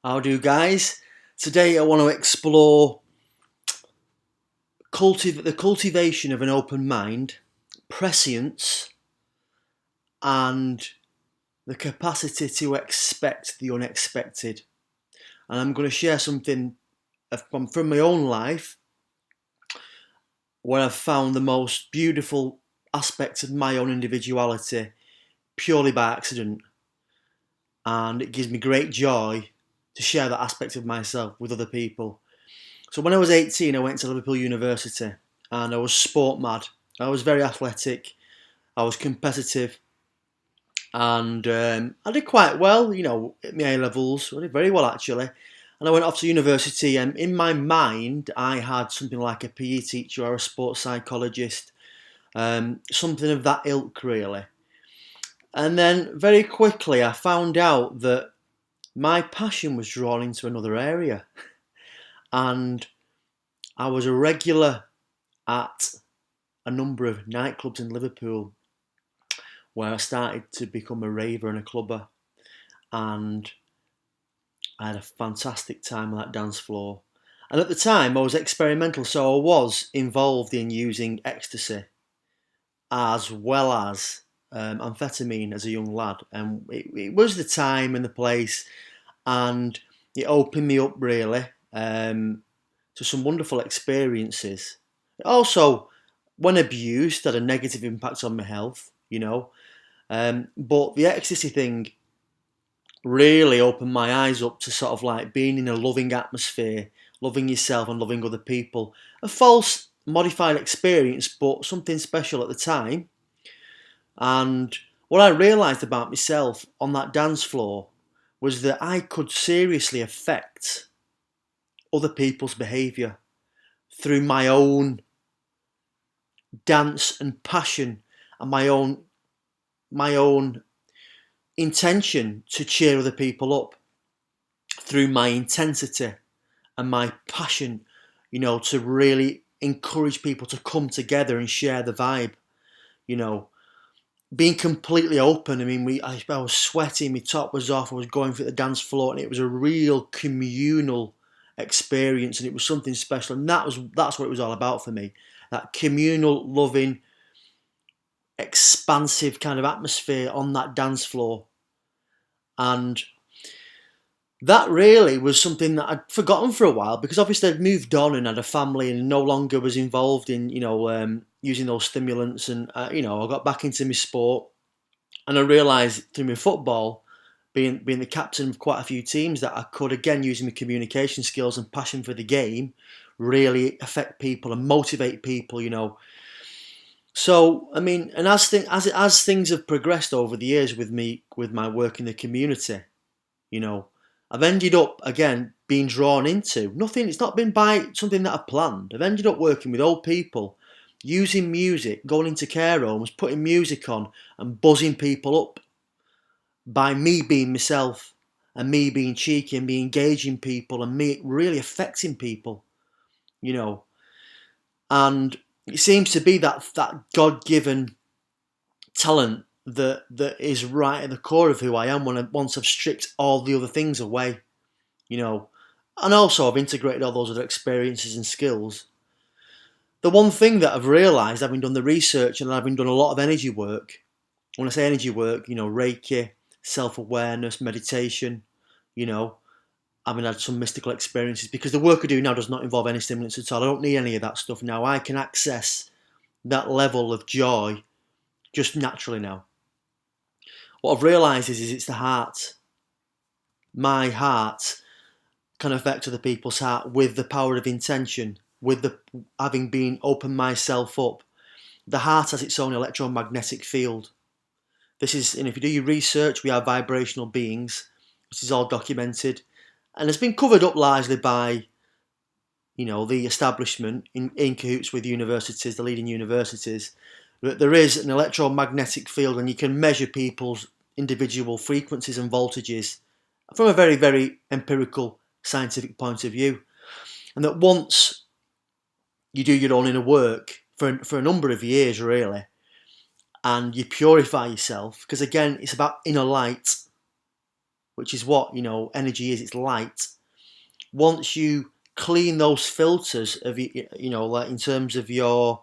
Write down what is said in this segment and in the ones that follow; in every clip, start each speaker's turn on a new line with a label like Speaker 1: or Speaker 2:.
Speaker 1: How do, guys? Today I want to explore the cultivation of an open mind, prescience, and the capacity to expect the unexpected. And I'm going to share something from my own life where I've found the most beautiful aspects of my own individuality purely by accident. And it gives me great joy to share that aspect of myself with other people. So when I was 18, I went to Liverpool University and I was sport mad. I was very athletic, I was competitive, and I did quite well, at my A levels. I did very well actually. And I went off to university, and in my mind, I had something like a PE teacher or a sports psychologist, something of that ilk, really. And then very quickly, I found out that my passion was drawn into another area, and I was a regular at a number of nightclubs in Liverpool where I started to become a raver and a clubber, and I had a fantastic time on that dance floor. And at the time I was experimental, so I was involved in using ecstasy as well as amphetamine as a young lad, and it was the time and the place, and it opened me up really to some wonderful experiences. It also, when abused, had a negative impact on my health. But the ecstasy thing really opened my eyes up to sort of like being in a loving atmosphere, loving yourself and loving other people. A false, modified experience, but something special at the time. And what I realised about myself on that dance floor was that I could seriously affect other people's behaviour through my own dance and passion and my own intention to cheer other people up through my intensity and my passion, to really encourage people to come together and share the vibe, you know, being completely open. I mean, I was sweating, my top was off, I was going through the dance floor, and it was a real communal experience, and it was something special, and that's what it was all about for me. That communal, loving, expansive kind of atmosphere on that dance floor. And that really was something that I'd forgotten for a while, because obviously I'd moved on and had a family and no longer was involved in, using those stimulants. And, I got back into my sport, and I realised through my football, being the captain of quite a few teams, that I could, again, using my communication skills and passion for the game, really affect people and motivate people. So, I mean, and as things have progressed over the years with my work in the community, you know, I've ended up again being drawn into nothing. It's not been by something that I planned. I've ended up working with old people, using music, going into care homes, putting music on, and buzzing people up by me being myself and me being cheeky and me engaging people and me really affecting people, you know. And it seems to be that God-given talent that is right at the core of who I am once I've stripped all the other things away, you know. And also I've integrated all those other experiences and skills. The one thing that I've realised, having done the research and having done a lot of energy work, when I say energy work, Reiki, self-awareness, meditation, you know, having had some mystical experiences, because the work I do now does not involve any stimulants at all. I don't need any of that stuff now. I can access that level of joy just naturally now. What I've realised is it's the heart. My heart can affect other people's heart with the power of intention, with the having been opened myself up. The heart has its own electromagnetic field. This is, and if you do your research, we are vibrational beings. This is all documented, and it's been covered up largely by, the establishment in cahoots with universities, the leading universities. But there is an electromagnetic field, and you can measure people's individual frequencies and voltages from a very, very empirical, scientific point of view. And that once you do your own inner work for a number of years, really, and you purify yourself, because again, it's about inner light. which is what, energy is, it's light. Once you clean those filters of, like in terms of your,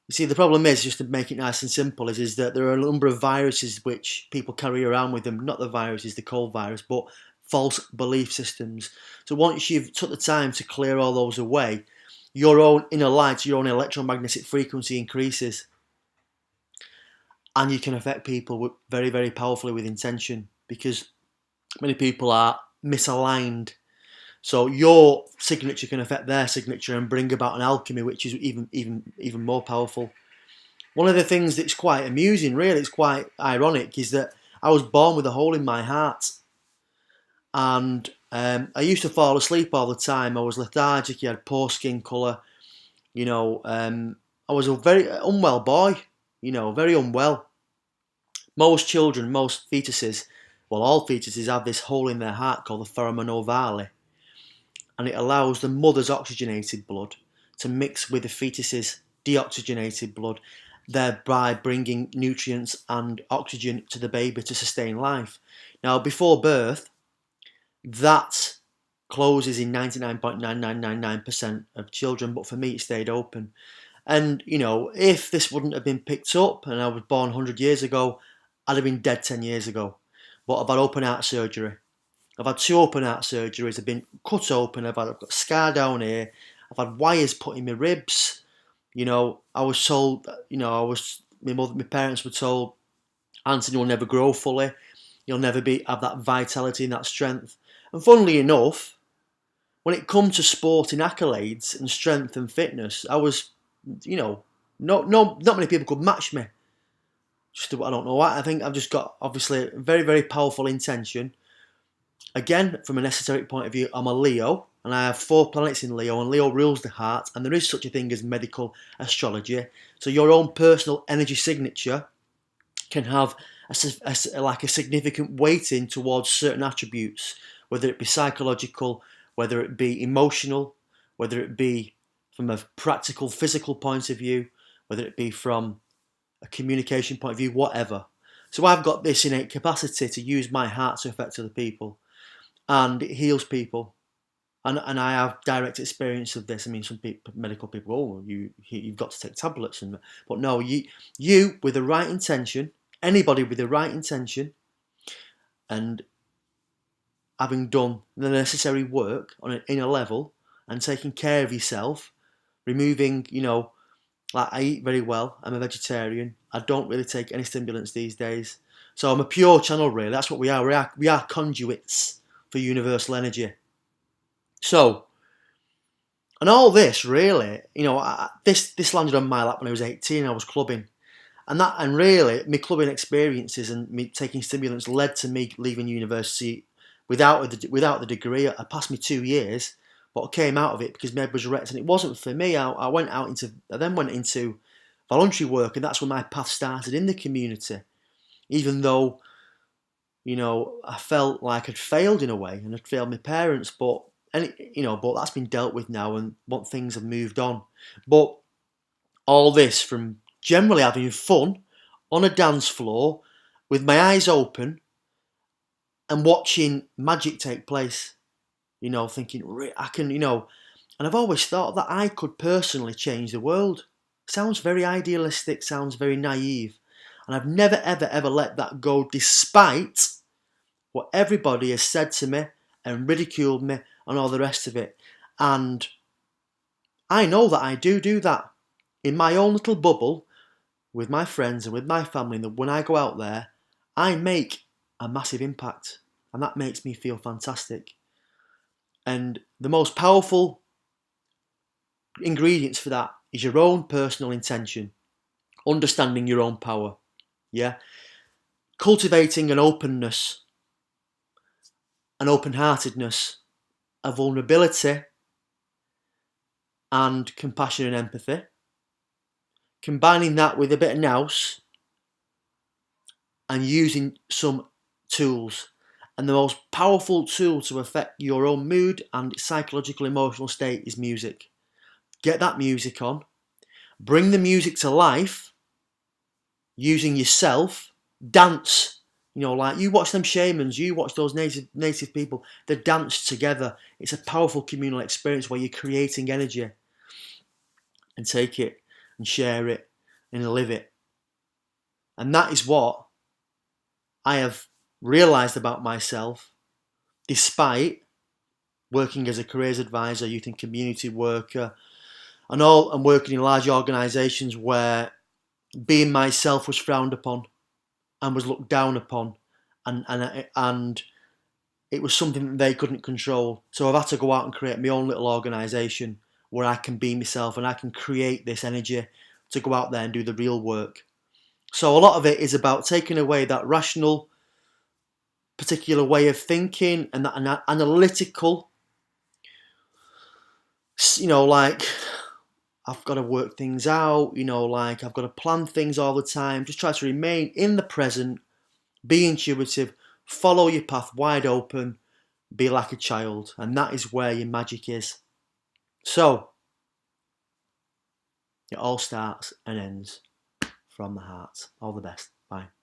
Speaker 1: you see, the problem is, just to make it nice and simple, is that there are a number of viruses which people carry around with them, not the viruses, the cold virus, but false belief systems. So once you've took the time to clear all those away, your own inner light, your own electromagnetic frequency increases. And you can affect people very, very powerfully with intention, because many people are misaligned. So your signature can affect their signature and bring about an alchemy which is even more powerful. One of the things that's quite amusing, really, it's quite ironic, is that I was born with a hole in my heart. And I used to fall asleep all the time. I was lethargic, I had poor skin colour. I was a very unwell boy, very unwell. Most children, most fetuses, well, all fetuses have this hole in their heart called the foramen ovale. And it allows the mother's oxygenated blood to mix with the fetus's deoxygenated blood, thereby bringing nutrients and oxygen to the baby to sustain life. Now, before birth, that closes in 99.9999% of children, but for me it stayed open. And, if this wouldn't have been picked up and I was born 100 years ago, I'd have been dead 10 years ago. But I've had open heart surgery. I've had 2 open heart surgeries. I've been cut open. I've got a scar down here. I've had wires put in my ribs. I was told, my parents were told, Anthony will never grow fully. You'll never have that vitality and that strength. And funnily enough, when it comes to sporting accolades and strength and fitness, I was, not many people could match me. I don't know why. I think I've just got, obviously, very, very powerful intention. Again, from an esoteric point of view, I'm a Leo, and I have 4 planets in Leo, and Leo rules the heart, and there is such a thing as medical astrology. So your own personal energy signature can have a significant weighting towards certain attributes, whether it be psychological, whether it be emotional, whether it be from a practical, physical point of view, whether it be from a communication point of view, whatever. So I've got this innate capacity to use my heart to affect other people, and it heals people. And I have direct experience of this. I mean, some medical people, you've got to take tablets, but no, you with the right intention, anybody with the right intention, and having done the necessary work on an inner level and taking care of yourself, removing, like I eat very well. I'm a vegetarian. I don't really take any stimulants these days. So I'm a pure channel, really. That's what we are. We are conduits for universal energy. So, and all this, really, this landed on my lap when I was 18. I was clubbing. And really, my clubbing experiences and me taking stimulants led to me leaving university without the degree. I passed me 2 years, but I came out of it because my head was wrecked, and it wasn't for me. I then went into voluntary work, and that's when my path started in the community. Even though, I felt like I'd failed in a way, and I'd failed my parents, but that's been dealt with now, and what things have moved on. But all this from generally having fun on a dance floor with my eyes open and watching magic take place, thinking I can, and I've always thought that I could personally change the world. Sounds very idealistic, sounds very naive, and I've never ever let that go, despite what everybody has said to me and ridiculed me and all the rest of it. And I know that I do that in my own little bubble with my friends and with my family, and when I go out there, I make a massive impact, and that makes me feel fantastic. And the most powerful ingredients for that is your own personal intention, understanding your own power, cultivating an openness, an open-heartedness, a vulnerability, and compassion and empathy. Combining that with a bit of nous and using some tools. And the most powerful tool to affect your own mood and psychological emotional state is music. Get that music on. Bring the music to life using yourself. Dance You know, like you watch them shamans, you watch those native people, they dance together. It's a powerful communal experience where you're creating energy and take it and share it and live it. And that is what I have realised about myself, despite working as a careers advisor, youth and community worker, and working in large organisations where being myself was frowned upon and was looked down upon, and it was something that they couldn't control. So I've had to go out and create my own little organisation where I can be myself and I can create this energy to go out there and do the real work. So a lot of it is about taking away that rational, particular way of thinking and that analytical, you know, like I've got to work things out, you know, like I've got to plan things all the time. Just try to remain in the present, be intuitive, follow your path wide open, be like a child. And that is where your magic is. So, it all starts and ends from the heart. All the best. Bye.